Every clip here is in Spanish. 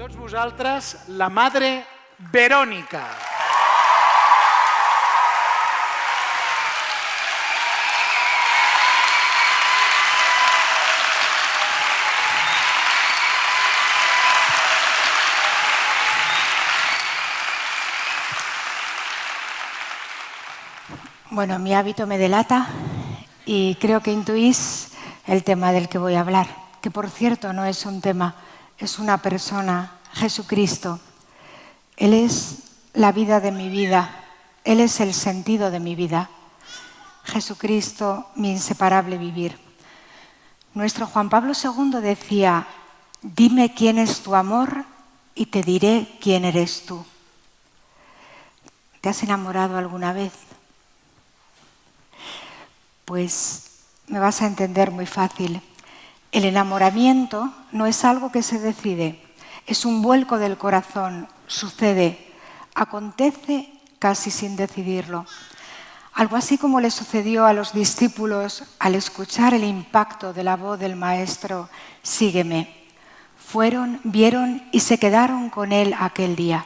tots vosaltres, la Madre Verónica. Bueno, mi hábito me delata y creo que intuís el tema del que voy a hablar, que por cierto no es un tema, es una persona, Jesucristo. Él es la vida de mi vida, Él es el sentido de mi vida. Jesucristo, mi inseparable vivir. Nuestro Juan Pablo II decía, dime quién es tu amor y te diré quién eres tú. ¿Te has enamorado alguna vez? Pues me vas a entender muy fácil. El enamoramiento no es algo que se decide, es un vuelco del corazón, sucede, acontece casi sin decidirlo. Algo así como le sucedió a los discípulos al escuchar el impacto de la voz del Maestro, sígueme. Fueron, vieron y se quedaron con él aquel día.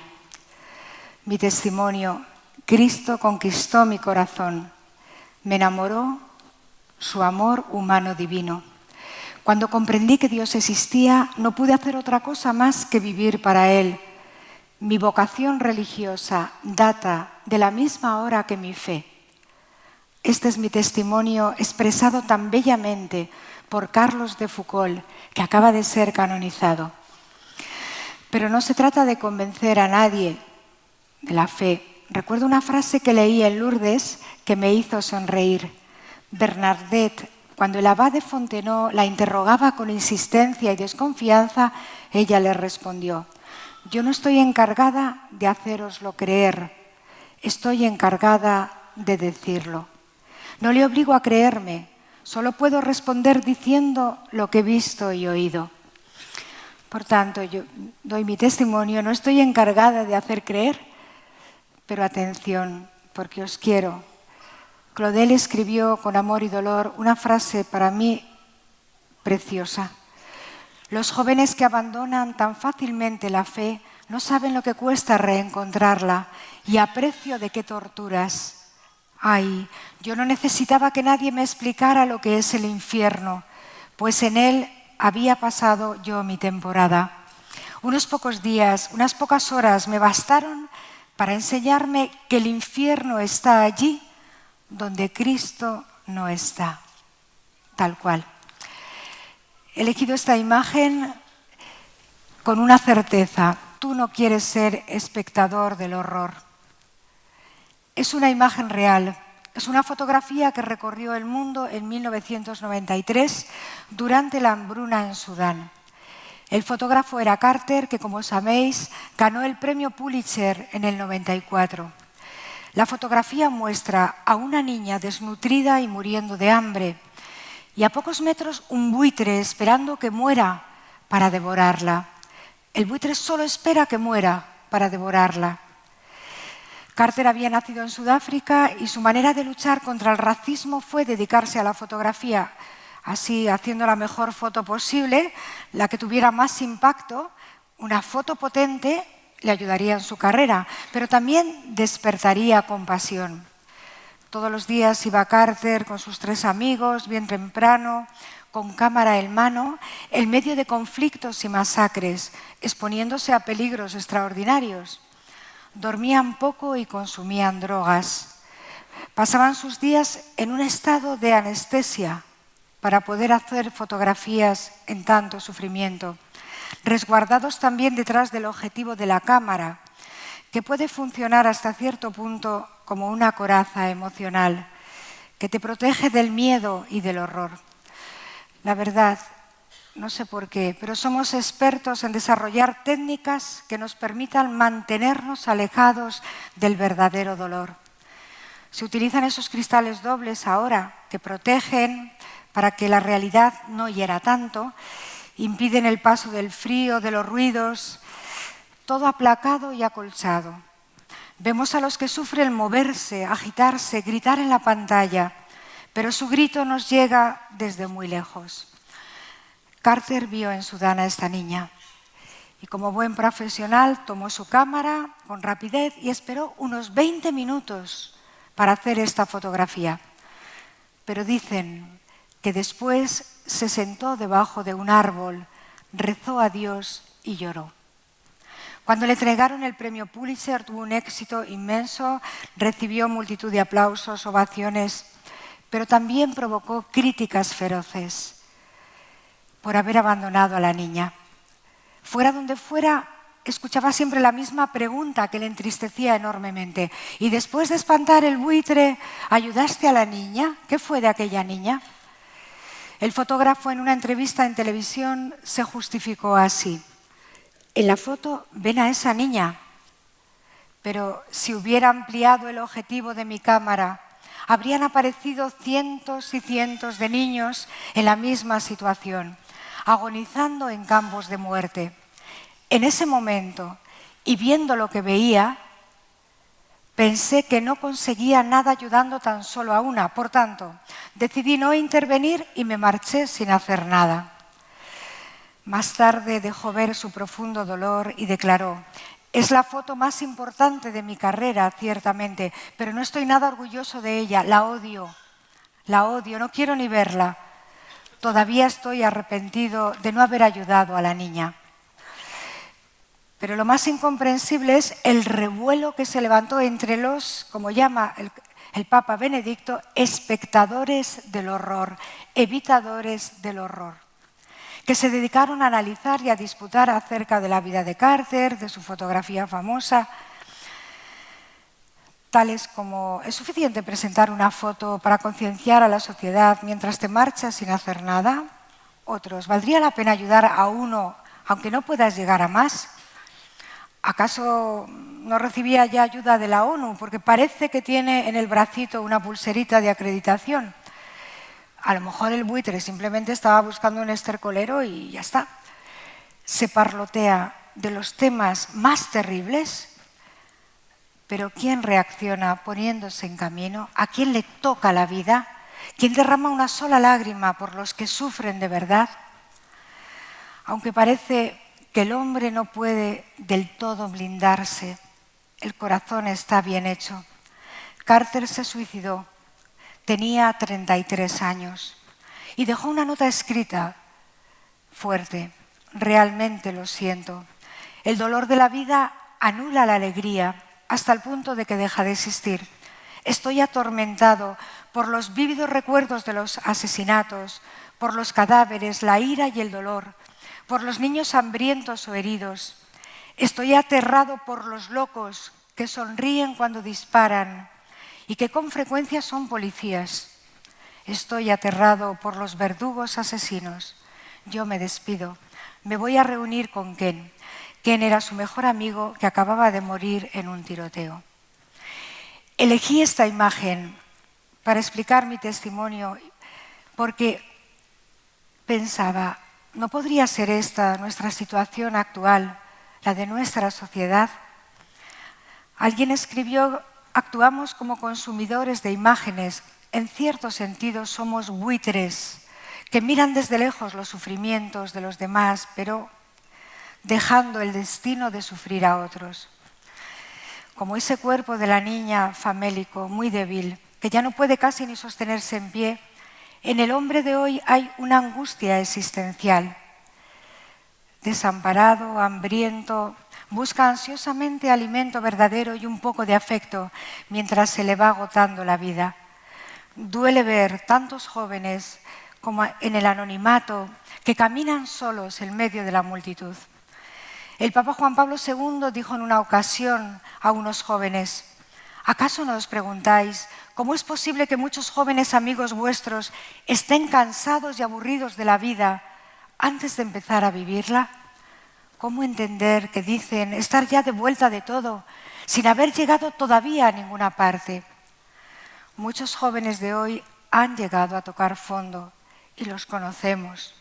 Mi testimonio, Cristo conquistó mi corazón, me enamoró su amor humano divino. Cuando comprendí que Dios existía, no pude hacer otra cosa más que vivir para Él. Mi vocación religiosa data de la misma hora que mi fe. Este es mi testimonio expresado tan bellamente por Carlos de Foucauld, que acaba de ser canonizado. Pero no se trata de convencer a nadie de la fe. Recuerdo una frase que leí en Lourdes que me hizo sonreír. Bernadette, cuando el abad de Fontenot la interrogaba con insistencia y desconfianza, ella le respondió, yo no estoy encargada de hacéroslo creer, estoy encargada de decirlo. No le obligo a creerme, solo puedo responder diciendo lo que he visto y oído. Por tanto, yo doy mi testimonio, no estoy encargada de hacer creer, pero atención, porque os quiero. Claudel escribió con amor y dolor una frase para mí preciosa. Los jóvenes que abandonan tan fácilmente la fe no saben lo que cuesta reencontrarla y a precio de qué torturas. Ay, yo no necesitaba que nadie me explicara lo que es el infierno, pues en él había pasado yo mi temporada. Unos pocos días, unas pocas horas me bastaron para enseñarme que el infierno está allí donde Cristo no está, tal cual. He elegido esta imagen con una certeza. Tú no quieres ser espectador del horror. Es una imagen real. Es una fotografía que recorrió el mundo en 1993 durante la hambruna en Sudán. El fotógrafo era Carter, que como sabéis ganó el premio Pulitzer en el 94. La fotografía muestra a una niña desnutrida y muriendo de hambre y a pocos metros un buitre esperando que muera para devorarla. El buitre solo espera que muera para devorarla. Carter había nacido en Sudáfrica y su manera de luchar contra el racismo fue dedicarse a la fotografía, así haciendo la mejor foto posible, la que tuviera más impacto, una foto potente, le ayudaría en su carrera, pero también despertaría compasión. Todos los días iba Carter con sus 3 amigos, bien temprano, con cámara en mano, en medio de conflictos y masacres, exponiéndose a peligros extraordinarios. Dormían poco y consumían drogas. Pasaban sus días en un estado de anestesia para poder hacer fotografías en tanto sufrimiento. Resguardados también detrás del objetivo de la cámara, que puede funcionar hasta cierto punto como una coraza emocional, que te protege del miedo y del horror. La verdad, no sé por qué, pero somos expertos en desarrollar técnicas que nos permitan mantenernos alejados del verdadero dolor. Se utilizan esos cristales dobles ahora que protegen para que la realidad no hiera tanto, impiden el paso del frío, de los ruidos, todo aplacado y acolchado. Vemos a los que sufren moverse, agitarse, gritar en la pantalla, pero su grito nos llega desde muy lejos. Carter vio en Sudán a esta niña Y como buen profesional tomó su cámara con rapidez y esperó unos 20 minutos para hacer esta fotografía. Pero dicen que después se sentó debajo de un árbol, rezó a Dios y lloró. Cuando le entregaron el premio Pulitzer tuvo un éxito inmenso, recibió multitud de aplausos, ovaciones, pero también provocó críticas feroces por haber abandonado a la niña. Fuera donde fuera, escuchaba siempre la misma pregunta que le entristecía enormemente. ¿Y después de espantar el buitre, ayudaste a la niña? ¿Qué fue de aquella niña? El fotógrafo en una entrevista en televisión se justificó así. En la foto ven a esa niña, pero si hubiera ampliado el objetivo de mi cámara, habrían aparecido cientos y cientos de niños en la misma situación, agonizando en campos de muerte. En ese momento, y viendo lo que veía, pensé que no conseguía nada ayudando tan solo a una. Por tanto, decidí no intervenir y me marché sin hacer nada. Más tarde dejó ver su profundo dolor y declaró: es la foto más importante de mi carrera, ciertamente, pero no estoy nada orgulloso de ella, la odio, no quiero ni verla. Todavía estoy arrepentido de no haber ayudado a la niña. Pero lo más incomprensible es el revuelo que se levantó entre los, como llama el Papa Benedicto, espectadores del horror, evitadores del horror, que se dedicaron a analizar y a disputar acerca de la vida de Carter, de su fotografía famosa, tales como: ¿es suficiente presentar una foto para concienciar a la sociedad mientras te marchas sin hacer nada? Otros: ¿valdría la pena ayudar a uno aunque no puedas llegar a más? ¿Acaso no recibía ya ayuda de la ONU porque parece que tiene en el bracito una pulserita de acreditación? A lo mejor el buitre simplemente estaba buscando un estercolero y ya está. Se parlotea de los temas más terribles, pero ¿quién reacciona poniéndose en camino? ¿A quién le toca la vida? ¿Quién derrama una sola lágrima por los que sufren de verdad? Aunque parece que el hombre no puede del todo blindarse, el corazón está bien hecho. Carter se suicidó, tenía 33 años y dejó una nota escrita fuerte: realmente lo siento. El dolor de la vida anula la alegría hasta el punto de que deja de existir. Estoy atormentado por los vívidos recuerdos de los asesinatos, por los cadáveres, la ira y el dolor, por los niños hambrientos o heridos. Estoy aterrado por los locos que sonríen cuando disparan y que con frecuencia son policías. Estoy aterrado por los verdugos asesinos. Yo me despido. Me voy a reunir con Ken. Ken era su mejor amigo que acababa de morir en un tiroteo. Elegí esta imagen para explicar mi testimonio porque pensaba: ¿no podría ser esta nuestra situación actual, la de nuestra sociedad? Alguien escribió: actuamos como consumidores de imágenes. En cierto sentido somos buitres que miran desde lejos los sufrimientos de los demás, pero dejando el destino de sufrir a otros. Como ese cuerpo de la niña famélico, muy débil, que ya no puede casi ni sostenerse en pie, en el hombre de hoy hay una angustia existencial. Desamparado, hambriento, busca ansiosamente alimento verdadero y un poco de afecto mientras se le va agotando la vida. Duele ver tantos jóvenes como en el anonimato que caminan solos en medio de la multitud. El Papa Juan Pablo II dijo en una ocasión a unos jóvenes: ¿acaso no os preguntáis cómo es posible que muchos jóvenes amigos vuestros estén cansados y aburridos de la vida antes de empezar a vivirla? ¿Cómo entender que dicen estar ya de vuelta de todo, sin haber llegado todavía a ninguna parte? Muchos jóvenes de hoy han llegado a tocar fondo y los conocemos.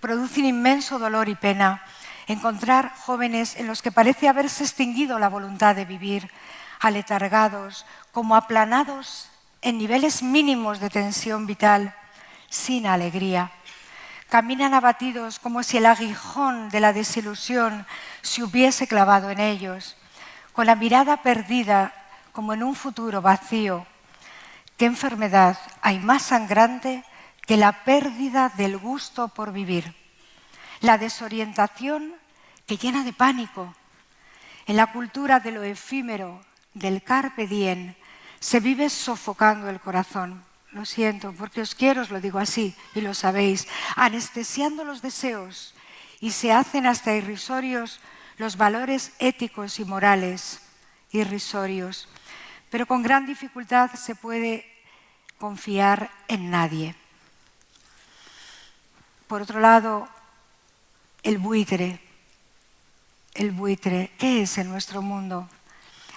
Produce un inmenso dolor y pena encontrar jóvenes en los que parece haberse extinguido la voluntad de vivir, aletargados, como aplanados en niveles mínimos de tensión vital, sin alegría. Caminan abatidos como si el aguijón de la desilusión se hubiese clavado en ellos, con la mirada perdida como en un futuro vacío. ¿Qué enfermedad hay más sangrante que la pérdida del gusto por vivir? La desorientación que llena de pánico. En la cultura de lo efímero, del carpe diem, se vive sofocando el corazón. Lo siento, porque os quiero, os lo digo así, y lo sabéis, anestesiando los deseos, y se hacen hasta irrisorios los valores éticos y morales, irrisorios. Pero con gran dificultad se puede confiar en nadie. Por otro lado, el buitre, ¿qué es en nuestro mundo?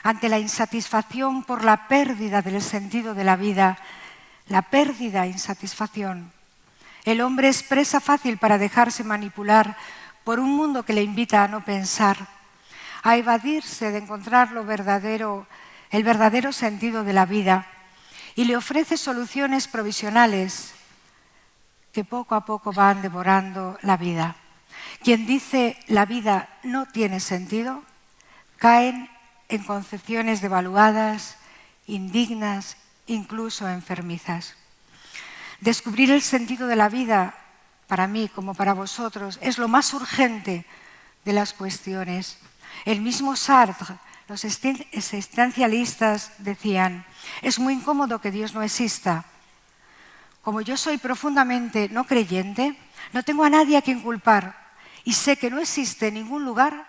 Ante la insatisfacción por la pérdida del sentido de la vida, la pérdida, insatisfacción. El hombre es presa fácil para dejarse manipular por un mundo que le invita a no pensar, a evadirse de encontrar el verdadero sentido de la vida, y le ofrece soluciones provisionales que poco a poco van devorando la vida. Quien dice la vida no tiene sentido, caen en concepciones devaluadas, indignas, incluso enfermizas. Descubrir el sentido de la vida, para mí como para vosotros, es lo más urgente de las cuestiones. El mismo Sartre, los existencialistas decían, es muy incómodo que Dios no exista. Como yo soy profundamente no creyente, no tengo a nadie a quien culpar y sé que no existe ningún lugar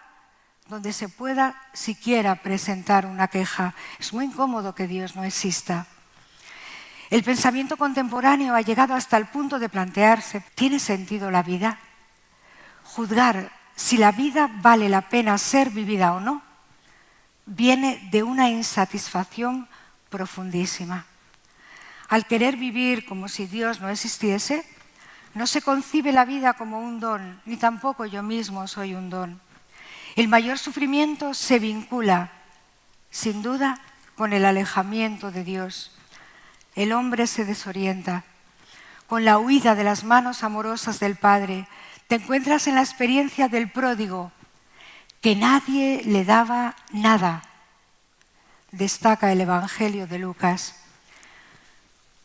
donde se pueda siquiera presentar una queja. Es muy incómodo que Dios no exista. El pensamiento contemporáneo ha llegado hasta el punto de plantearse, ¿tiene sentido la vida? Juzgar si la vida vale la pena ser vivida o no, viene de una insatisfacción profundísima. Al querer vivir como si Dios no existiese, no se concibe la vida como un don, ni tampoco yo mismo soy un don. El mayor sufrimiento se vincula, sin duda, con el alejamiento de Dios. El hombre se desorienta. Con la huida de las manos amorosas del Padre, te encuentras en la experiencia del pródigo, que nadie le daba nada. Destaca el Evangelio de Lucas.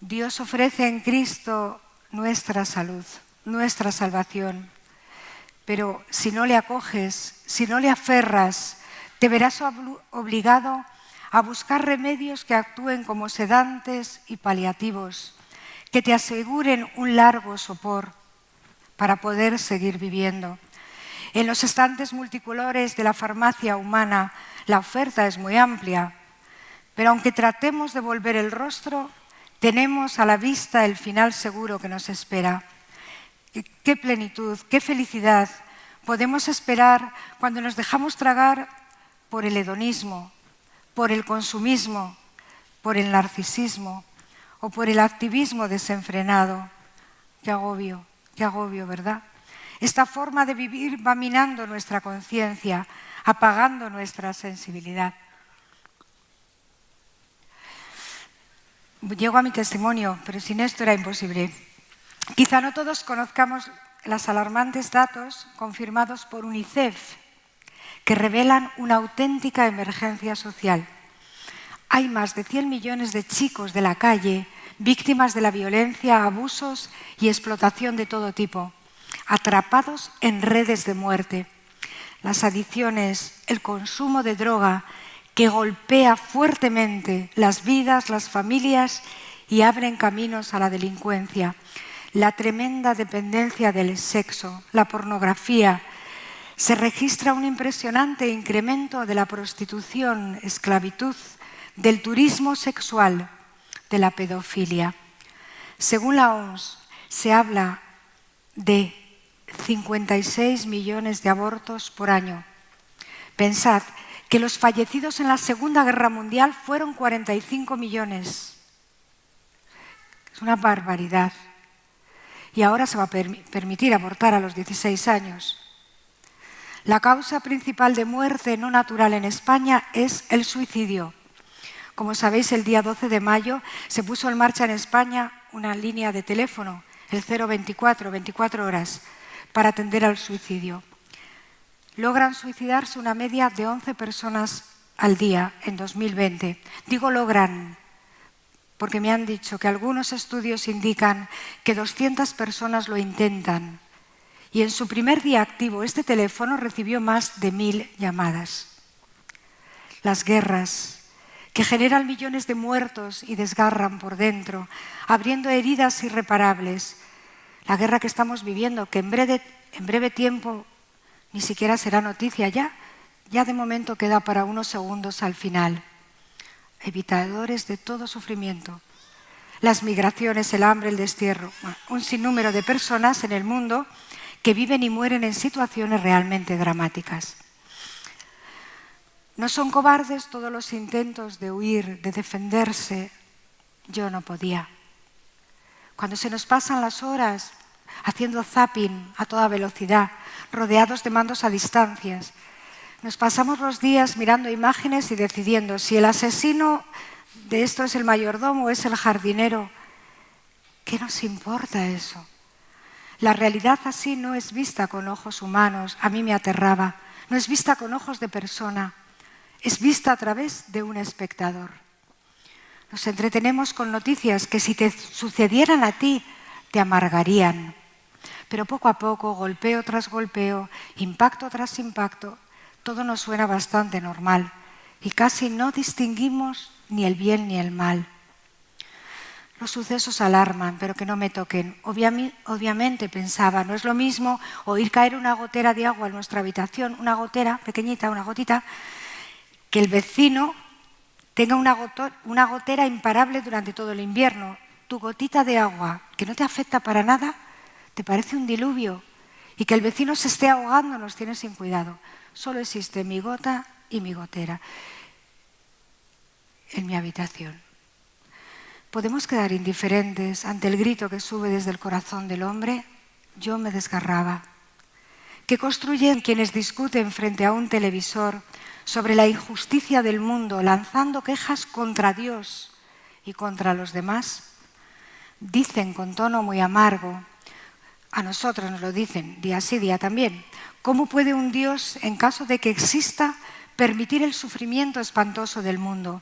Dios ofrece en Cristo nuestra salud, nuestra salvación. Pero si no le acoges, si no le aferras, te verás obligado a buscar remedios que actúen como sedantes y paliativos, que te aseguren un largo sopor para poder seguir viviendo. En los estantes multicolores de la farmacia humana, la oferta es muy amplia, pero aunque tratemos de volver el rostro, tenemos a la vista el final seguro que nos espera. Qué plenitud, qué felicidad podemos esperar cuando nos dejamos tragar por el hedonismo, por el consumismo, por el narcisismo o por el activismo desenfrenado. Qué agobio, ¿verdad? Esta forma de vivir va minando nuestra conciencia, apagando nuestra sensibilidad. Llego a mi testimonio, pero sin esto era imposible. Quizá no todos conozcamos los alarmantes datos confirmados por UNICEF, que revelan una auténtica emergencia social. Hay más de 100 millones de chicos de la calle víctimas de la violencia, abusos y explotación de todo tipo, atrapados en redes de muerte. Las adicciones, el consumo de droga, que golpea fuertemente las vidas, las familias y abren caminos a la delincuencia. La tremenda dependencia del sexo, la pornografía. Se registra un impresionante incremento de la prostitución, esclavitud, del turismo sexual, de la pedofilia. Según la OMS, se habla de 56 millones de abortos por año. Pensad que los fallecidos en la Segunda Guerra Mundial fueron 45 millones. Es una barbaridad. Y ahora se va a permitir abortar a los 16 años. La causa principal de muerte no natural en España es el suicidio. Como sabéis, el día 12 de mayo se puso en marcha en España una línea de teléfono, el 024, 24 horas, para atender al suicidio. Logran suicidarse una media de 11 personas al día en 2020. Digo logran, porque me han dicho que algunos estudios indican que 200 personas lo intentan. Y en su primer día activo, este teléfono recibió más de 1000 llamadas. Las guerras, que generan millones de muertos y desgarran por dentro, abriendo heridas irreparables. La guerra que estamos viviendo, que en breve tiempo ni siquiera será noticia, ya de momento queda para unos segundos al final. Evitadores de todo sufrimiento. Las migraciones, el hambre, el destierro. Un sinnúmero de personas en el mundo que viven y mueren en situaciones realmente dramáticas. No son cobardes todos los intentos de huir, de defenderse. Yo no podía. Cuando se nos pasan las horas haciendo zapping a toda velocidad, rodeados de mandos a distancias, nos pasamos los días mirando imágenes y decidiendo si el asesino de esto es el mayordomo o es el jardinero. ¿Qué nos importa eso? La realidad así no es vista con ojos humanos. A mí me aterraba. No es vista con ojos de persona. Es vista a través de un espectador. Nos entretenemos con noticias que si te sucedieran a ti, te amargarían. Pero poco a poco, golpeo tras golpeo, impacto tras impacto, todo nos suena bastante normal y casi no distinguimos ni el bien ni el mal. Los sucesos alarman, pero que no me toquen. Obviamente pensaba, no es lo mismo oír caer una gotera de agua en nuestra habitación, una gotera pequeñita, una gotita, que el vecino tenga una gotera imparable durante todo el invierno. Tu gotita de agua, que no te afecta para nada, te parece un diluvio. Y que el vecino se esté ahogando nos tiene sin cuidado. Solo existe mi gota y mi gotera en mi habitación. ¿Podemos quedar indiferentes ante el grito que sube desde el corazón del hombre? Yo me desgarraba. ¿Qué construyen quienes discuten frente a un televisor sobre la injusticia del mundo, lanzando quejas contra Dios y contra los demás? Dicen con tono muy amargo, a nosotros nos lo dicen día sí, día también, ¿cómo puede un Dios, en caso de que exista, permitir el sufrimiento espantoso del mundo?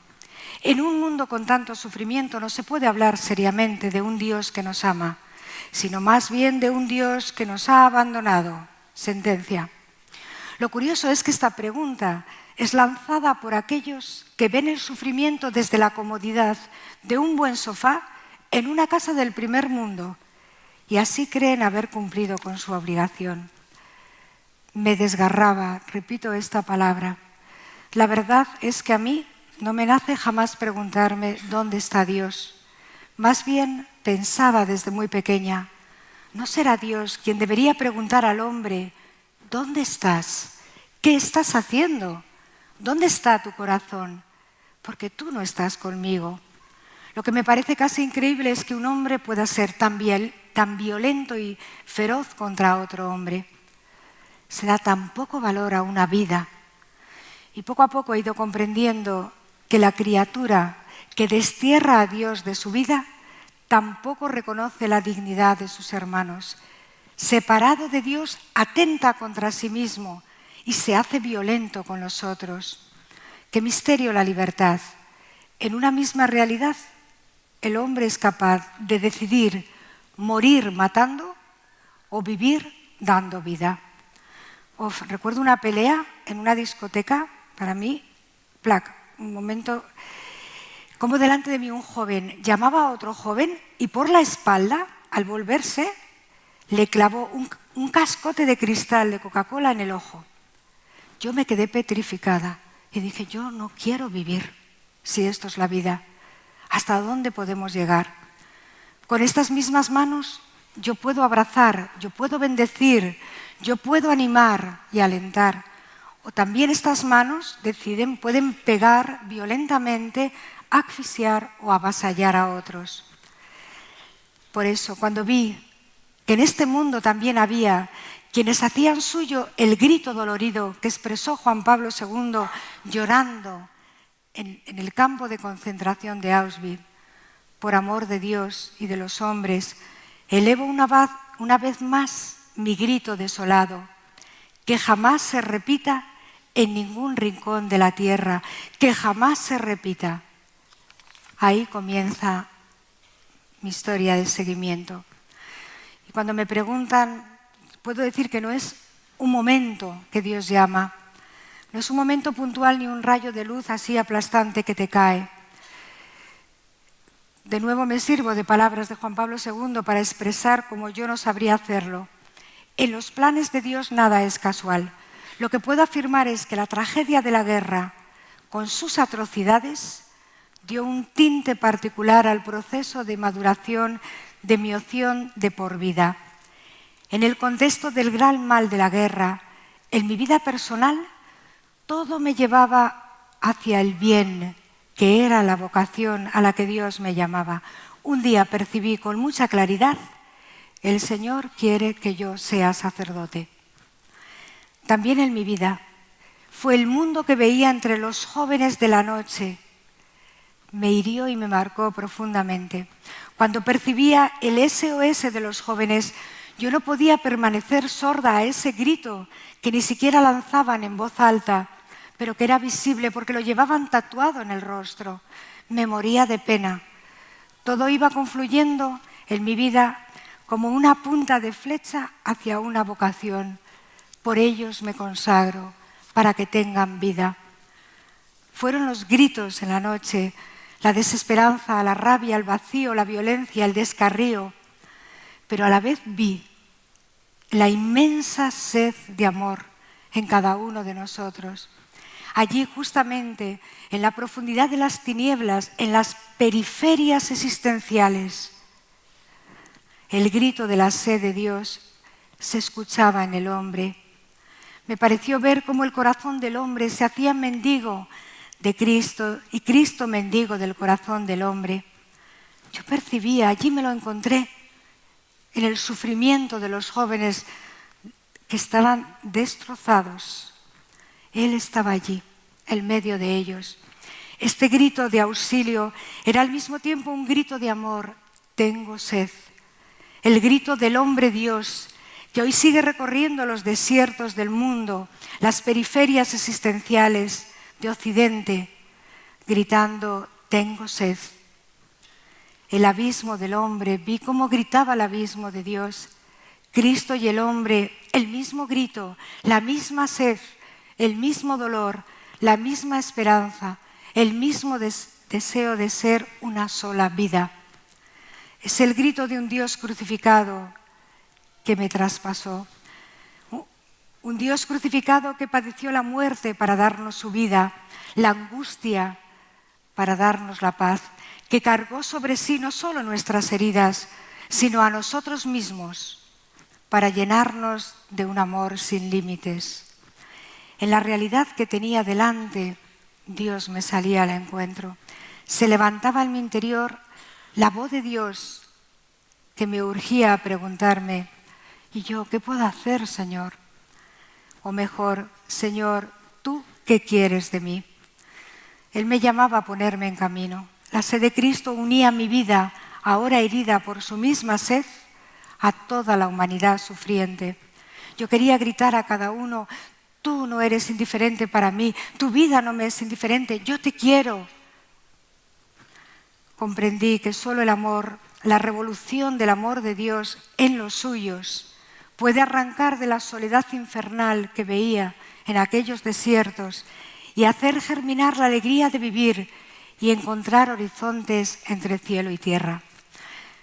En un mundo con tanto sufrimiento no se puede hablar seriamente de un Dios que nos ama, sino más bien de un Dios que nos ha abandonado. Sentencia. Lo curioso es que esta pregunta es lanzada por aquellos que ven el sufrimiento desde la comodidad de un buen sofá en una casa del primer mundo y así creen haber cumplido con su obligación. Me desgarraba, repito esta palabra. La verdad es que a mí no me nace jamás preguntarme dónde está Dios. Más bien pensaba desde muy pequeña, ¿no será Dios quien debería preguntar al hombre, ¿dónde estás? ¿Qué estás haciendo? ¿Dónde está tu corazón? Porque tú no estás conmigo. Lo que me parece casi increíble es que un hombre pueda ser tan violento y feroz contra otro hombre. Se da tan poco valor a una vida. Y poco a poco he ido comprendiendo que la criatura que destierra a Dios de su vida tampoco reconoce la dignidad de sus hermanos. Separado de Dios, atenta contra sí mismo y se hace violento con los otros. Qué misterio la libertad. En una misma realidad, el hombre es capaz de decidir morir matando o vivir dando vida. Recuerdo una pelea en una discoteca, para mí, un momento, como delante de mí un joven llamaba a otro joven y por la espalda, al volverse, le clavó un cascote de cristal de Coca-Cola en el ojo. Yo me quedé petrificada y dije, yo no quiero vivir si esto es la vida. ¿Hasta dónde podemos llegar? Con estas mismas manos yo puedo abrazar, yo puedo bendecir, yo puedo animar y alentar. O también estas manos pueden pegar violentamente, asfixiar o avasallar a otros. Por eso, cuando vi que en este mundo también había quienes hacían suyo el grito dolorido que expresó Juan Pablo II llorando en el campo de concentración de Auschwitz, por amor de Dios y de los hombres, Elevo una vez más mi grito desolado, que jamás se repita en ningún rincón de la tierra, que jamás se repita. Ahí comienza mi historia de seguimiento. Y cuando me preguntan, puedo decir que no es un momento que Dios llama, no es un momento puntual ni un rayo de luz así aplastante que te cae. De nuevo me sirvo de palabras de Juan Pablo II para expresar como yo no sabría hacerlo. En los planes de Dios nada es casual. Lo que puedo afirmar es que la tragedia de la guerra, con sus atrocidades, dio un tinte particular al proceso de maduración de mi opción de por vida. En el contexto del gran mal de la guerra, en mi vida personal, todo me llevaba hacia el bien, que era la vocación a la que Dios me llamaba. Un día percibí con mucha claridad: el Señor quiere que yo sea sacerdote. También en mi vida fue el mundo que veía entre los jóvenes de la noche. Me hirió y me marcó profundamente. Cuando percibía el SOS de los jóvenes, yo no podía permanecer sorda a ese grito que ni siquiera lanzaban en voz alta, pero que era visible porque lo llevaban tatuado en el rostro. Me moría de pena. Todo iba confluyendo en mi vida como una punta de flecha hacia una vocación. Por ellos me consagro, para que tengan vida. Fueron los gritos en la noche, la desesperanza, la rabia, el vacío, la violencia, el descarrío, pero a la vez vi la inmensa sed de amor en cada uno de nosotros. Allí, justamente, en la profundidad de las tinieblas, en las periferias existenciales, el grito de la sed de Dios se escuchaba en el hombre. Me pareció ver cómo el corazón del hombre se hacía mendigo de Cristo y Cristo mendigo del corazón del hombre. Yo percibía, allí me lo encontré, en el sufrimiento de los jóvenes que estaban destrozados. Él estaba allí, en medio de ellos. Este grito de auxilio era al mismo tiempo un grito de amor. Tengo sed. El grito del hombre Dios, que hoy sigue recorriendo los desiertos del mundo, las periferias existenciales de Occidente, gritando: tengo sed. El abismo del hombre, vi cómo gritaba el abismo de Dios. Cristo y el hombre, el mismo grito, la misma sed, el mismo dolor, la misma esperanza, el mismo deseo de ser una sola vida. Es el grito de un Dios crucificado que me traspasó. Un Dios crucificado que padeció la muerte para darnos su vida, la angustia para darnos la paz, que cargó sobre sí no solo nuestras heridas, sino a nosotros mismos para llenarnos de un amor sin límites. En la realidad que tenía delante, Dios me salía al encuentro. Se levantaba en mi interior la voz de Dios que me urgía a preguntarme: ¿y yo qué puedo hacer, Señor? O mejor, Señor, ¿tú qué quieres de mí? Él me llamaba a ponerme en camino. La sed de Cristo unía mi vida, ahora herida por su misma sed, a toda la humanidad sufriente. Yo quería gritar a cada uno: tú no eres indiferente para mí, tu vida no me es indiferente, yo te quiero. Comprendí que solo el amor, la revolución del amor de Dios en los suyos, puede arrancar de la soledad infernal que veía en aquellos desiertos y hacer germinar la alegría de vivir y encontrar horizontes entre cielo y tierra.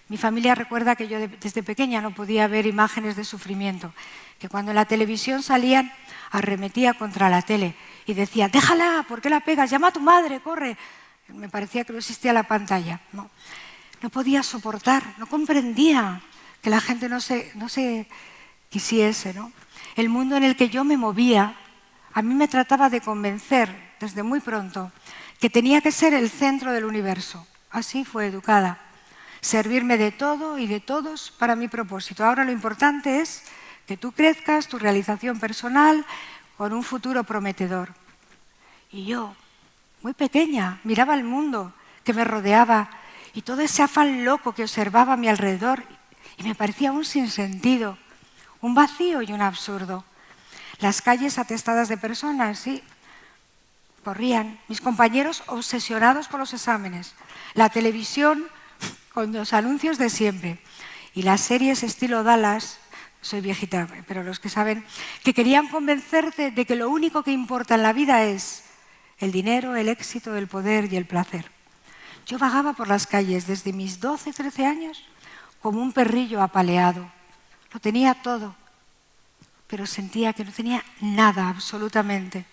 Mi familia recuerda que yo desde pequeña no podía ver imágenes de sufrimiento, que cuando en la televisión salían arremetía contra la tele y decía: déjala, ¿por qué la pegas? Llama a tu madre, corre. Me parecía que no existía la pantalla. No podía soportar, no comprendía que la gente no se quisiese, ¿no? El mundo en el que yo me movía, a mí me trataba de convencer desde muy pronto que tenía que ser el centro del universo. Así fue educada. Servirme de todo y de todos para mi propósito. Ahora lo importante es que tú crezcas, tu realización personal, con un futuro prometedor. Y yo, muy pequeña, miraba el mundo que me rodeaba y todo ese afán loco que observaba a mi alrededor Y me parecía un sinsentido, un vacío y un absurdo. Las calles atestadas de personas, sí, corrían. Mis compañeros obsesionados por los exámenes. La televisión con los anuncios de siempre. Y las series estilo Dallas, soy viejita, pero los que saben, que querían convencerte de que lo único que importa en la vida es el dinero, el éxito, el poder y el placer. Yo vagaba por las calles desde mis 12, 13 años como un perrillo apaleado. Lo tenía todo, pero sentía que no tenía nada absolutamente.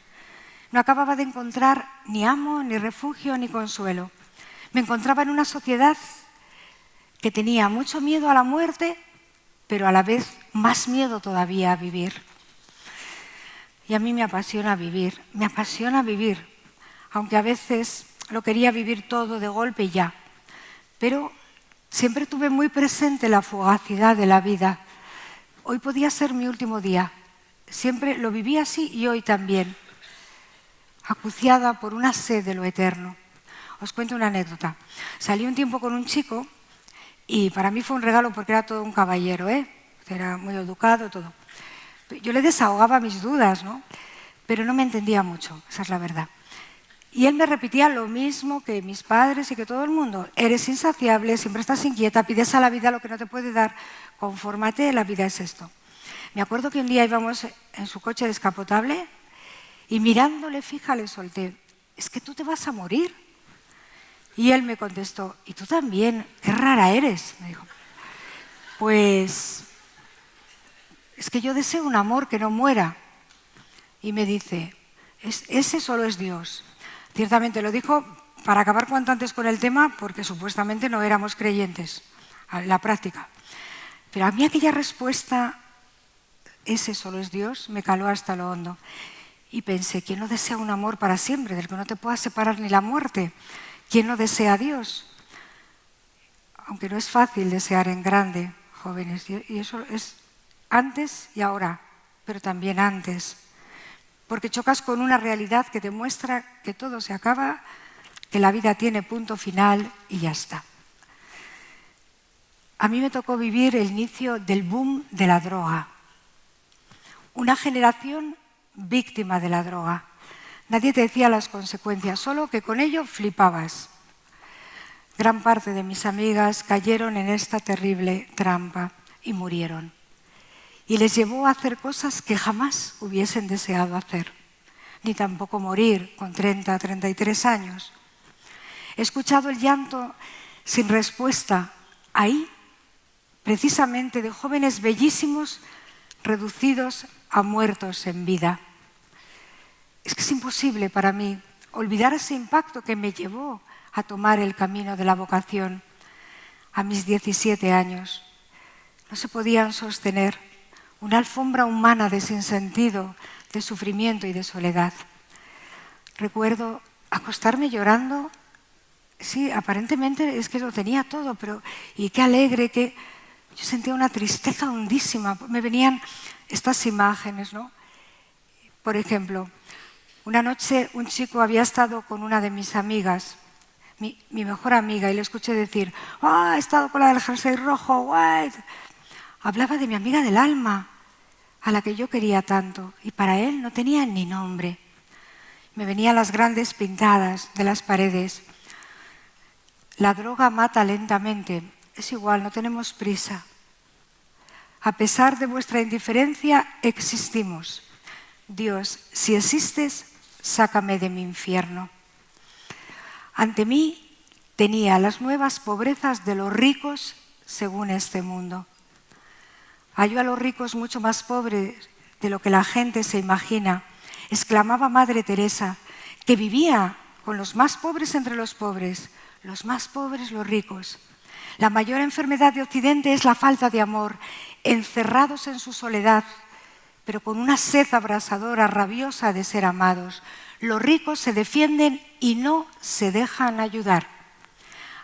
No acababa de encontrar ni amo, ni refugio, ni consuelo. Me encontraba en una sociedad que tenía mucho miedo a la muerte, pero a la vez más miedo todavía a vivir. Y a mí me apasiona vivir, aunque a veces lo quería vivir todo de golpe y ya. Pero siempre tuve muy presente la fugacidad de la vida. Hoy podía ser mi último día. Siempre lo viví así y hoy también, acuciada por una sed de lo eterno. Os cuento una anécdota. Salí un tiempo con un chico y para mí fue un regalo porque era todo un caballero, era muy educado, todo. Yo le desahogaba mis dudas, ¿no? Pero no me entendía mucho, esa es la verdad. Y él me repetía lo mismo que mis padres y que todo el mundo. Eres insaciable, siempre estás inquieta, pides a la vida lo que no te puede dar, confórmate, la vida es esto. Me acuerdo que un día íbamos en su coche descapotable y mirándole fija le solté, es que tú te vas a morir. Y él me contestó, y tú también, qué rara eres, me dijo. Pues es que yo deseo un amor que no muera. Y me dice, ese solo es Dios. Ciertamente lo dijo para acabar cuanto antes con el tema, porque supuestamente no éramos creyentes, en la práctica. Pero a mí aquella respuesta, ese solo es Dios, me caló hasta lo hondo. Y pensé, ¿quién no desea un amor para siempre, del que no te pueda separar ni la muerte? ¿Quién no desea a Dios? Aunque no es fácil desear en grande, jóvenes, y eso es antes y ahora, pero también antes. Porque chocas con una realidad que te muestra que todo se acaba, que la vida tiene punto final y ya está. A mí me tocó vivir el inicio del boom de la droga. Una generación víctima de la droga. Nadie te decía las consecuencias, solo que con ello flipabas. Gran parte de mis amigas cayeron en esta terrible trampa y murieron. Y les llevó a hacer cosas que jamás hubiesen deseado hacer, ni tampoco morir con 30, 33 años. He escuchado el llanto sin respuesta ahí, precisamente de jóvenes bellísimos reducidos a muertos en vida. Es que es imposible para mí olvidar ese impacto que me llevó a tomar el camino de la vocación a mis 17 años. No se podían sostener una alfombra humana de sinsentido, de sufrimiento y de soledad. Recuerdo acostarme llorando, sí, aparentemente es que lo tenía todo, pero y qué alegre, que yo sentía una tristeza hondísima. Me venían estas imágenes, ¿no? Por ejemplo, una noche un chico había estado con una de mis amigas, mi mejor amiga, y le escuché decir, he estado con la del jersey rojo, guay. Hablaba de mi amiga del alma, a la que yo quería tanto, y para él no tenía ni nombre. Me venían las grandes pintadas de las paredes. La droga mata lentamente, es igual, no tenemos prisa. A pesar de vuestra indiferencia, existimos. Dios, si existes, sácame de mi infierno. Ante mí tenía las nuevas pobrezas de los ricos según este mundo. Hallo a los ricos mucho más pobres de lo que la gente se imagina, exclamaba Madre Teresa, que vivía con los más pobres entre los pobres, los más pobres los ricos. La mayor enfermedad de Occidente es la falta de amor, encerrados en su soledad, pero con una sed abrasadora, rabiosa de ser amados. Los ricos se defienden y no se dejan ayudar.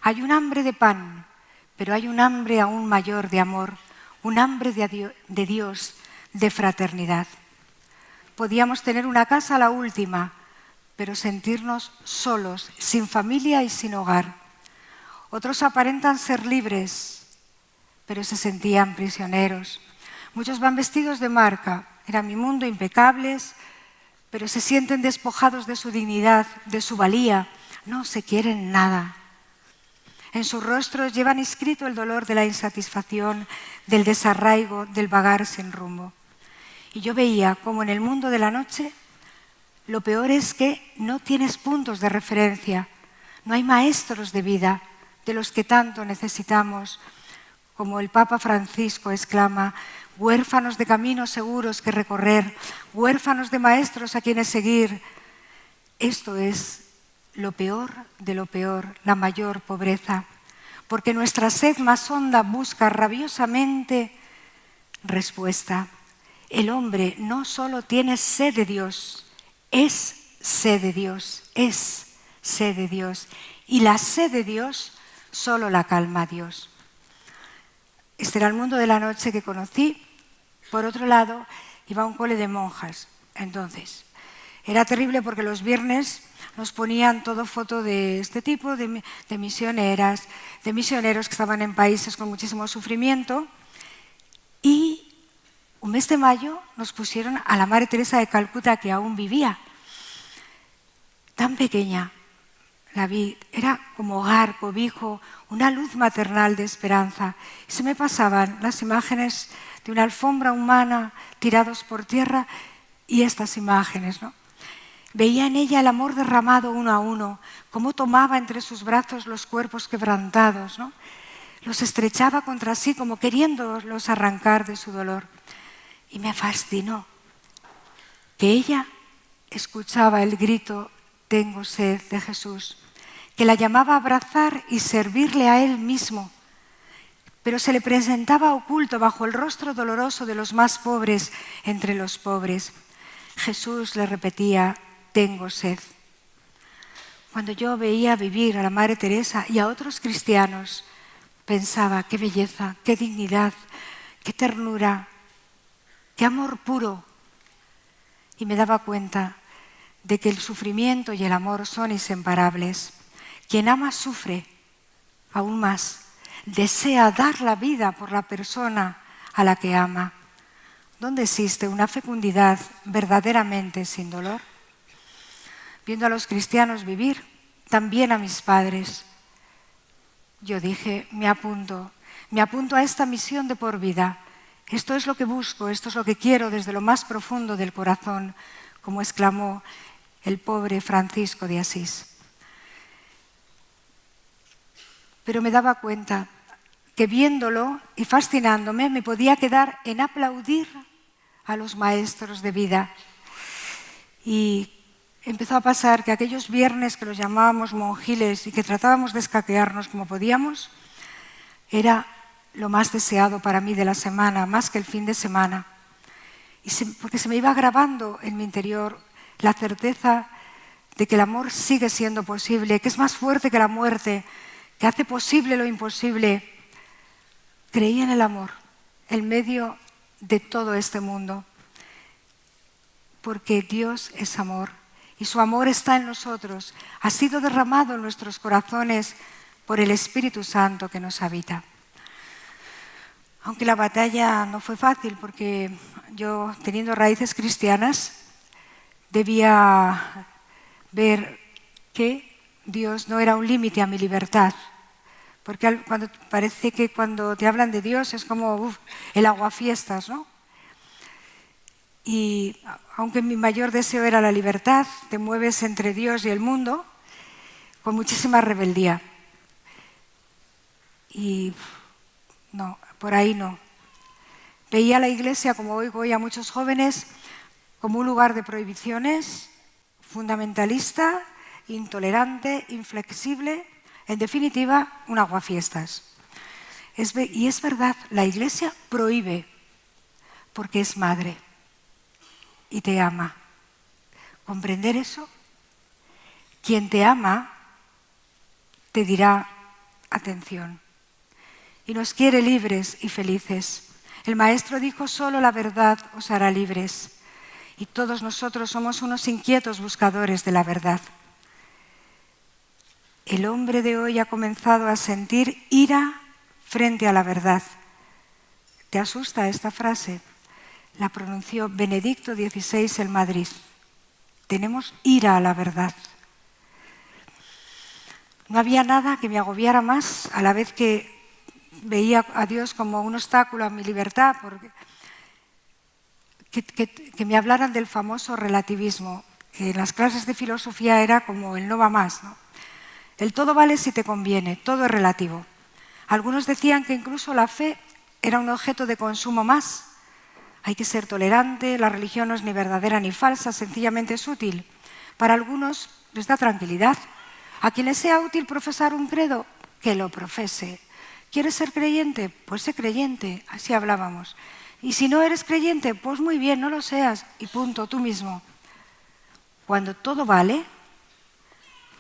Hay un hambre de pan, pero hay un hambre aún mayor de amor, un hambre de Dios, de fraternidad. Podíamos tener una casa la última, pero sentirnos solos, sin familia y sin hogar. Otros aparentan ser libres, pero se sentían prisioneros. Muchos van vestidos de marca, era mi mundo, impecables, pero se sienten despojados de su dignidad, de su valía, no se quieren nada. En sus rostros llevan inscrito el dolor de la insatisfacción, del desarraigo, del vagar sin rumbo. Y yo veía como en el mundo de la noche lo peor es que no tienes puntos de referencia, no hay maestros de vida de los que tanto necesitamos. Como el Papa Francisco exclama, huérfanos de caminos seguros que recorrer, huérfanos de maestros a quienes seguir. Esto es lo peor de lo peor, la mayor pobreza, porque nuestra sed más honda busca rabiosamente respuesta. El hombre no solo tiene sed de Dios, es sed de Dios, es sed de Dios. Y la sed de Dios solo la calma Dios. Este era el mundo de la noche que conocí. Por otro lado, iba a un cole de monjas. Entonces, era terrible porque los viernes nos ponían todo foto de este tipo, de misioneras, de misioneros que estaban en países con muchísimo sufrimiento. Y un mes de mayo nos pusieron a la Madre Teresa de Calcuta, que aún vivía. Tan pequeña, la vi, era como hogar, cobijo, una luz maternal de esperanza. Y se me pasaban las imágenes de una alfombra humana tirados por tierra y estas imágenes, ¿no? Veía en ella el amor derramado uno a uno, cómo tomaba entre sus brazos los cuerpos quebrantados, ¿no? Los estrechaba contra sí como queriéndolos arrancar de su dolor. Y me fascinó que ella escuchaba el grito «Tengo sed» de Jesús, que la llamaba a abrazar y servirle a Él mismo, pero se le presentaba oculto bajo el rostro doloroso de los más pobres entre los pobres. Jesús le repetía «Tengo sed». Cuando yo veía vivir a la Madre Teresa y a otros cristianos, pensaba qué belleza, qué dignidad, qué ternura, qué amor puro. Y me daba cuenta de que el sufrimiento y el amor son inseparables. Quien ama sufre aún más, desea dar la vida por la persona a la que ama. ¿Dónde existe una fecundidad verdaderamente sin dolor? Viendo a los cristianos vivir, también a mis padres, yo dije, me apunto a esta misión de por vida. Esto es lo que busco, esto es lo que quiero desde lo más profundo del corazón, como exclamó el pobre Francisco de Asís. Pero me daba cuenta que viéndolo y fascinándome me podía quedar en aplaudir a los maestros de vida. Y empezó a pasar que aquellos viernes que los llamábamos monjiles y que tratábamos de escaquearnos como podíamos, era lo más deseado para mí de la semana, más que el fin de semana. Porque se me iba grabando en mi interior la certeza de que el amor sigue siendo posible, que es más fuerte que la muerte, que hace posible lo imposible. Creí en el amor, en medio de todo este mundo, porque Dios es amor y su amor está en nosotros, ha sido derramado en nuestros corazones por el Espíritu Santo que nos habita. Aunque la batalla no fue fácil, porque yo, teniendo raíces cristianas, debía ver que Dios no era un límite a mi libertad. Porque parece que cuando te hablan de Dios es como el aguafiestas, ¿no? Y aunque mi mayor deseo era la libertad, te mueves entre Dios y el mundo con muchísima rebeldía. Y no, por ahí no. Veía la iglesia, como hoy voy a muchos jóvenes, como un lugar de prohibiciones, fundamentalista, intolerante, inflexible, en definitiva, un aguafiestas. Y es verdad, la iglesia prohíbe porque es madre y te ama. ¿Comprender eso? Quien te ama te dirá atención y nos quiere libres y felices. El Maestro dijo, solo la verdad os hará libres. Y todos nosotros somos unos inquietos buscadores de la verdad. El hombre de hoy ha comenzado a sentir ira frente a la verdad. ¿Te asusta esta frase? La pronunció Benedicto XVI en Madrid. Tenemos ira a la verdad. No había nada que me agobiara más a la vez que veía a Dios como un obstáculo a mi libertad, porque que me hablaran del famoso relativismo, que en las clases de filosofía era como el no va más, ¿no? El todo vale si te conviene, todo es relativo. Algunos decían que incluso la fe era un objeto de consumo más. Hay que ser tolerante, la religión no es ni verdadera ni falsa, sencillamente es útil. Para algunos les da tranquilidad. A quien les sea útil profesar un credo, que lo profese. ¿Quieres ser creyente? Pues sé creyente, así hablábamos. Y si no eres creyente, pues muy bien, no lo seas, y punto, tú mismo. Cuando todo vale,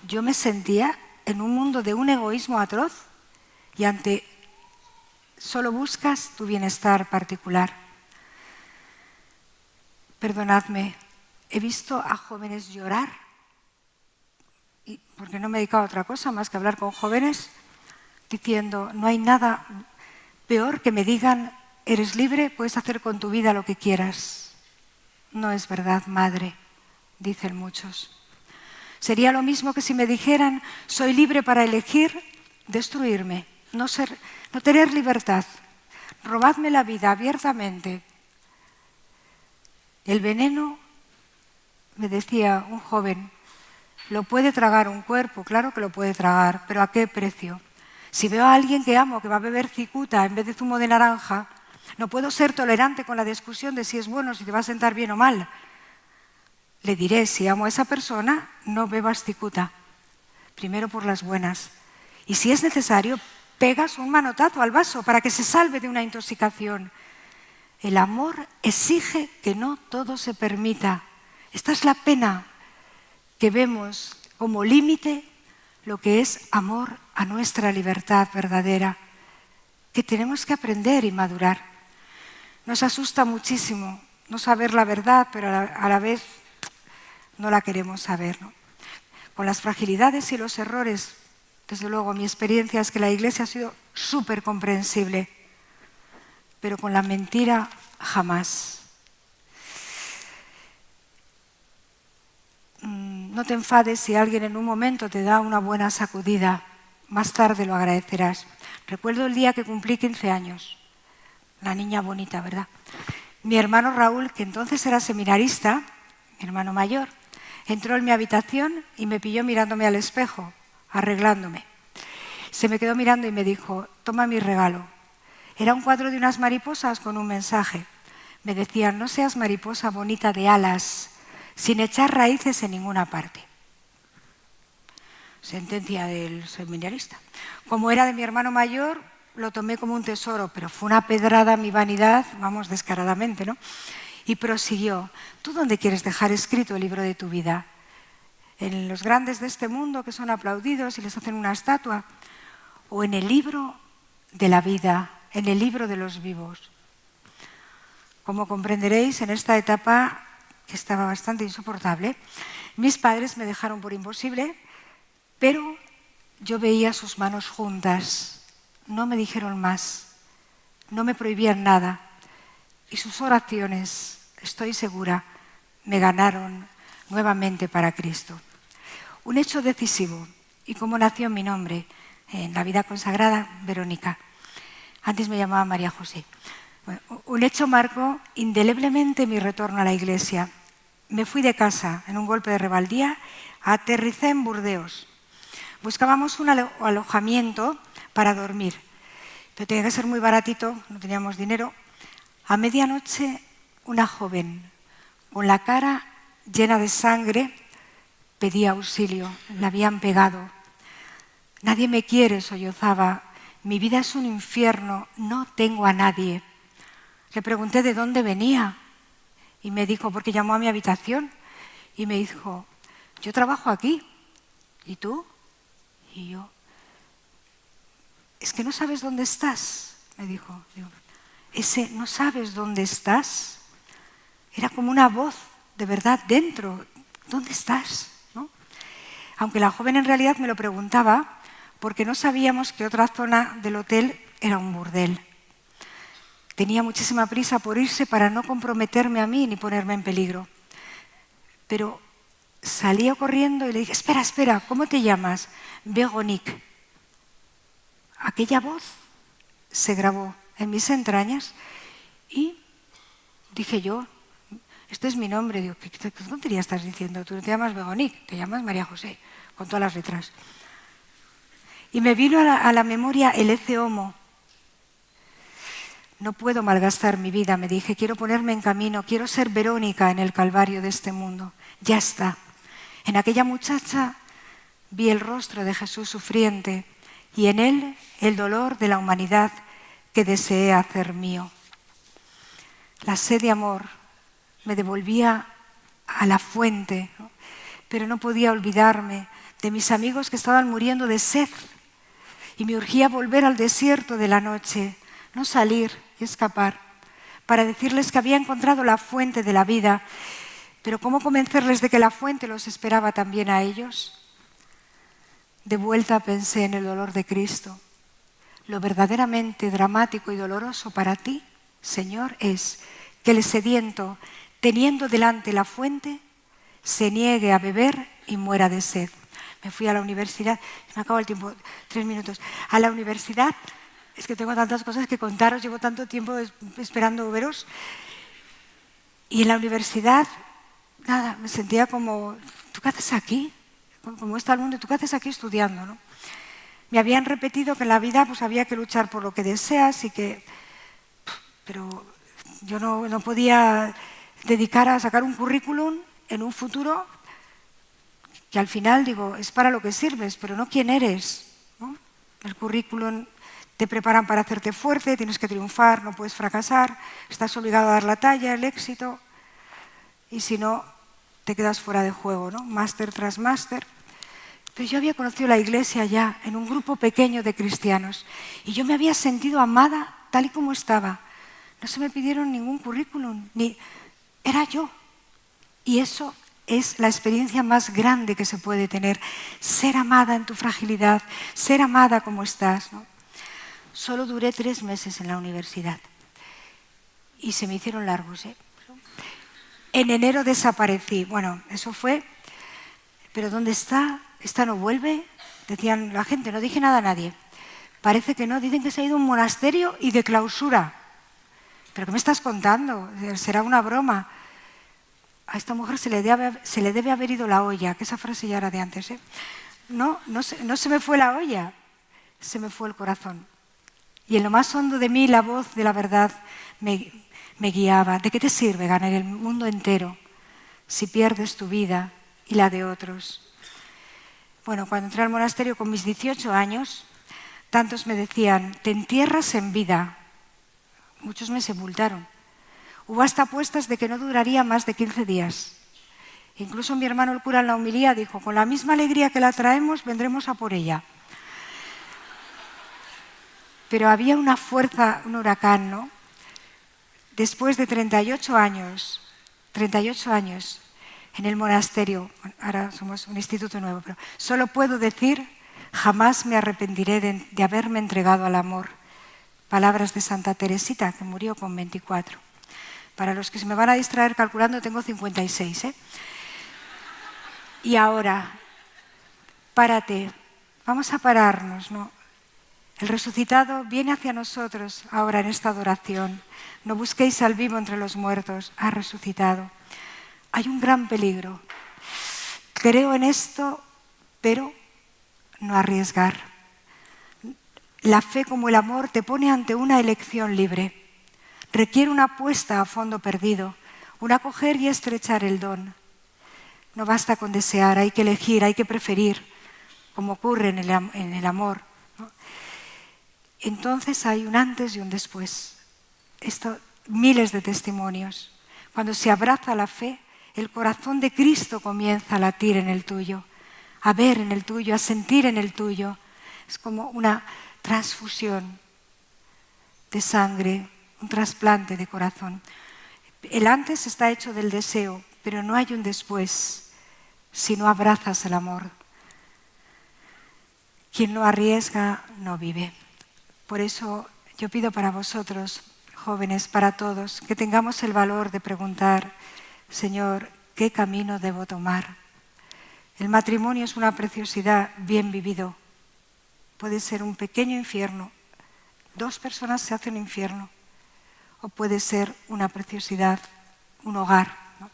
yo me sentía en un mundo de un egoísmo atroz y ante solo buscas tu bienestar particular. Perdonadme, he visto a jóvenes llorar, porque no me he dedicado a otra cosa más que hablar con jóvenes, diciendo, no hay nada peor que me digan, eres libre, puedes hacer con tu vida lo que quieras. No es verdad, madre, dicen muchos. Sería lo mismo que si me dijeran, soy libre para elegir destruirme, no tener libertad, robadme la vida abiertamente. El veneno, me decía un joven, lo puede tragar un cuerpo, claro que lo puede tragar, pero ¿a qué precio? Si veo a alguien que amo que va a beber cicuta en vez de zumo de naranja, no puedo ser tolerante con la discusión de si es bueno, si te va a sentar bien o mal. Le diré, si amo a esa persona, no bebas cicuta, primero por las buenas. Y si es necesario, pegas un manotazo al vaso para que se salve de una intoxicación. El amor exige que no todo se permita. Esta es la pena que vemos como límite lo que es amor a nuestra libertad verdadera, que tenemos que aprender y madurar. Nos asusta muchísimo no saber la verdad, pero a la vez no la queremos saber, ¿no? Con las fragilidades y los errores, desde luego mi experiencia es que la Iglesia ha sido súper comprensible, pero con la mentira jamás. No te enfades si alguien en un momento te da una buena sacudida, más tarde lo agradecerás. Recuerdo el día que cumplí 15 años, la niña bonita, ¿verdad? Mi hermano Raúl, que entonces era seminarista, mi hermano mayor, entró en mi habitación y me pilló mirándome al espejo, arreglándome. Se me quedó mirando y me dijo, toma mi regalo. Era un cuadro de unas mariposas con un mensaje. Me decían, no seas mariposa bonita de alas, sin echar raíces en ninguna parte. Sentencia del seminarista. Como era de mi hermano mayor, lo tomé como un tesoro, pero fue una pedrada a mi vanidad, vamos, descaradamente, ¿no? Y prosiguió, ¿tú dónde quieres dejar escrito el libro de tu vida? ¿En los grandes de este mundo que son aplaudidos y les hacen una estatua? ¿O en el libro de la vida, en el libro de los vivos? Como comprenderéis, en esta etapa, que estaba bastante insoportable, mis padres me dejaron por imposible, pero yo veía sus manos juntas, no me dijeron más, no me prohibían nada, y sus oraciones, estoy segura, me ganaron nuevamente para Cristo. Un hecho decisivo, y cómo nació mi nombre en la vida consagrada, Verónica. Antes me llamaba María José. Bueno, un hecho marcó indeleblemente mi retorno a la Iglesia. Me fui de casa en un golpe de rebeldía, aterricé en Burdeos. Buscábamos un alojamiento para dormir, pero tenía que ser muy baratito, no teníamos dinero. A medianoche, una joven, con la cara llena de sangre, pedía auxilio, la habían pegado. Nadie me quiere, sollozaba. Mi vida es un infierno, no tengo a nadie. Le pregunté de dónde venía y me dijo, porque llamó a mi habitación y me dijo, yo trabajo aquí. ¿Y tú? Y yo, es que no sabes dónde estás, me dijo. Digo, ese no sabes dónde estás. Era como una voz de verdad dentro. ¿Dónde estás? ¿No? Aunque la joven en realidad me lo preguntaba, porque no sabíamos que otra zona del hotel era un burdel. tenía muchísima prisa por irse para no comprometerme a mí ni ponerme en peligro. Pero salía corriendo y le dije, espera, espera, ¿cómo te llamas? Véronique. Aquella voz se grabó en mis entrañas y dije yo, este es mi nombre. Digo, ¿qué tontería estás diciendo? Tú no te llamas Véronique, te llamas María José, con todas las letras. Y me vino a la memoria el Ecce Homo. No puedo malgastar mi vida, me dije, quiero ponerme en camino, quiero ser Verónica en el calvario de este mundo. Ya está. En aquella muchacha vi el rostro de Jesús sufriente y en él el dolor de la humanidad que deseé hacer mío. La sed de amor me devolvía a la fuente, ¿no? Pero no podía olvidarme de mis amigos que estaban muriendo de sed y me urgía volver al desierto de la noche, no salir y escapar, para decirles que había encontrado la fuente de la vida. Pero ¿cómo convencerles de que la fuente los esperaba también a ellos? De vuelta pensé en el dolor de Cristo. Lo verdaderamente dramático y doloroso para ti, Señor, es que el sediento, teniendo delante la fuente, se niegue a beber y muera de sed. Me fui a la universidad, me acabo el tiempo, 3 minutos, a la universidad. Es que tengo tantas cosas que contaros, llevo tanto tiempo esperando veros. Y en la universidad, nada, me sentía como, ¿tú qué haces aquí? Como está el mundo, ¿tú qué haces aquí estudiando? ¿No? Me habían repetido que en la vida pues, había que luchar por lo que deseas y que... Pero yo no podía dedicar a sacar un currículum en un futuro que al final, digo, es para lo que sirves, pero no quién eres, ¿no? El currículum... Te preparan para hacerte fuerte, tienes que triunfar, no puedes fracasar, estás obligado a dar la talla, el éxito, y si no, te quedas fuera de juego, ¿no? Máster tras máster. Pero yo había conocido la iglesia ya en un grupo pequeño de cristianos y yo me había sentido amada tal y como estaba. No se me pidieron ningún currículum, era yo. Y eso es la experiencia más grande que se puede tener, ser amada en tu fragilidad, ser amada como estás, ¿no? Solo duré 3 meses en la universidad y se me hicieron largos, ¿eh? En enero desaparecí. Bueno, eso fue, pero ¿dónde está? ¿Esta no vuelve? Decían la gente, no dije nada a nadie. Parece que no, dicen que se ha ido a un monasterio y de clausura. ¿Pero qué me estás contando? Será una broma. A esta mujer se le debe haber ido la olla, que esa frase ya era de antes, ¿eh? No se me fue la olla, se me fue el corazón. Y en lo más hondo de mí la voz de la verdad me guiaba. ¿De qué te sirve ganar el mundo entero si pierdes tu vida y la de otros? Bueno, cuando entré al monasterio con mis 18 años, tantos me decían, te entierras en vida. Muchos me sepultaron. Hubo hasta apuestas de que no duraría más de 15 días. Incluso mi hermano el cura en la homilía dijo, con la misma alegría que la traemos, vendremos a por ella. Pero había una fuerza, un huracán, ¿no? Después de 38 años en el monasterio, ahora somos un instituto nuevo, pero solo puedo decir, jamás me arrepentiré de haberme entregado al amor. Palabras de Santa Teresita, que murió con 24. Para los que se me van a distraer calculando, tengo 56, ¿eh? Y ahora, párate, vamos a pararnos, ¿no? El resucitado viene hacia nosotros ahora en esta adoración. No busquéis al vivo entre los muertos, ha resucitado. Hay un gran peligro. Creo en esto, pero no arriesgar. La fe como el amor te pone ante una elección libre. Requiere una apuesta a fondo perdido, un acoger y estrechar el don. No basta con desear, hay que elegir, hay que preferir, como ocurre en el amor, ¿no? Entonces hay un antes y un después. Miles de testimonios. Cuando se abraza la fe, el corazón de Cristo comienza a latir en el tuyo, a ver en el tuyo, a sentir en el tuyo. Es como una transfusión de sangre, un trasplante de corazón. El antes está hecho del deseo, pero no hay un después si no abrazas el amor. Quien no arriesga no vive. Por eso yo pido para vosotros, jóvenes, para todos, que tengamos el valor de preguntar, Señor, ¿qué camino debo tomar? El matrimonio es una preciosidad bien vivido. Puede ser un pequeño infierno. 2 personas se hacen un infierno. O puede ser una preciosidad, un hogar, ¿no?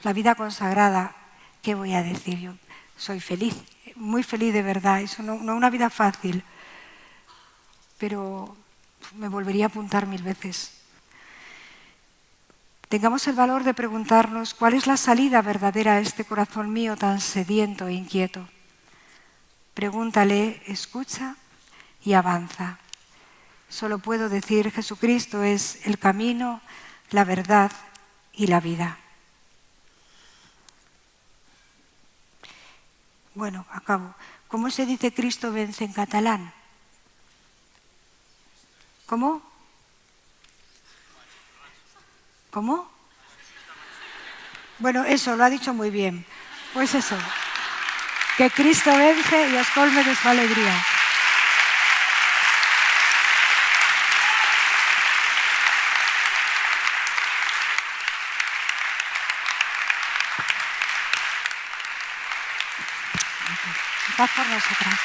La vida consagrada, ¿qué voy a decir? Yo soy feliz, muy feliz de verdad. Es no una vida fácil, pero me volvería a apuntar 1000 veces. Tengamos el valor de preguntarnos cuál es la salida verdadera a este corazón mío tan sediento e inquieto. Pregúntale, escucha y avanza. Solo puedo decir, Jesucristo es el camino, la verdad y la vida. Bueno, acabo. ¿Cómo se dice Cristo vence en catalán? ¿Cómo? ¿Cómo? Bueno, eso, lo ha dicho muy bien. Pues eso, que Cristo vence y os colme de su alegría. Paz por nosotras.